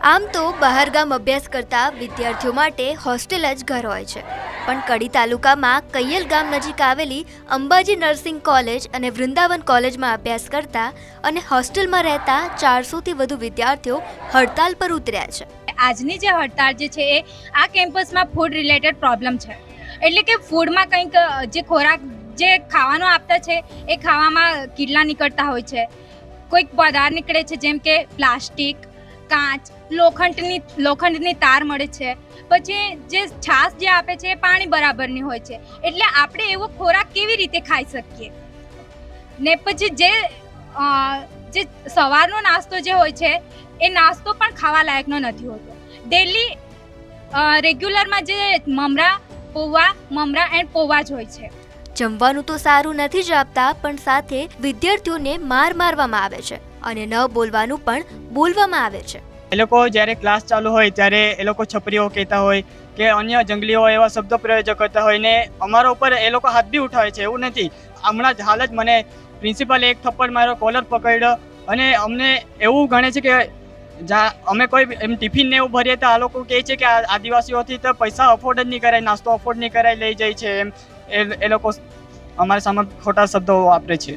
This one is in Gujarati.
આમ તો બહારગામ અભ્યાસ કરતા વિદ્યાર્થીઓ માટે હોસ્ટેલ જ ઘર હોય છે, પણ કડી તાલુકામાં કૈયલ ગામ નજીક આવેલી અંબાજી નર્સિંગ કોલેજ અને વૃંદાવન કોલેજમાં અભ્યાસ કરતા અને હોસ્ટેલમાં રહેતા 400થી વધુ વિદ્યાર્થીઓ હડતાલ પર ઉતર્યા છે. આજની જે હડતાળ જે છે એ આ કેમ્પસમાં ફૂડ રિલેટેડ પ્રોબ્લેમ છે. એટલે કે ફૂડમાં કંઈક જે ખોરાક જે ખાવાનું આપતા છે એ ખાવામાં કીડલા નીકળતા હોય છે, કોઈક પદાર્થ નીકળે છે જેમ કે પ્લાસ્ટિક, કાચ, લોખંડની તાર મળે છે, પછી જે છાશ જે આપે છે એ પાણી બરાબરની હોય છે. એટલે આપણે એવો ખોરાક કેવી રીતે ખાઈ શકીએ ને પછી જે સવારનો નાસ્તો જે હોય છે એ નાસ્તો પણ ખાવા લાયકનો નથી હોતો. ડેલી રેગ્યુલરમાં જે મમરા એન્ડ પૌવા જ હોય છે. જમવાનું તો સારું નથી જ આપતા, પણ સાથે વિદ્યાર્થીઓને મારવામાં આવે છે અને ન બોલવાનું પણ બોલવામાં આવે છે. એ લોકો જ્યારે ક્લાસ ચાલુ હોય ત્યારે એ લોકો છપરીઓ કહેતા હોય કે અન્ય જંગલીઓ એવા શબ્દો પ્રયોગ કરતા હોય ને અમારા ઉપર એ લોકો હાથ બી ઉઠાવે છે. એવું નથી, હમણાં જ હાલ જ મને પ્રિન્સિપાલે એક થપ્પડ માર્યો, કોલર પકડ્યો અને અમને એવું ગણે છે કે અમે કોઈ એમ ટિફિન ને એવું ભરીએ તો આ લોકો કહે છે કે આદિવાસીઓથી તો પૈસા અફોર્ડ જ નહીં કરાય, નાસ્તો અફોર્ડ નહીં કરાય, લઈ જાય છે. એમ એ લોકો અમારા સામે ખોટા શબ્દો વાપરે છે.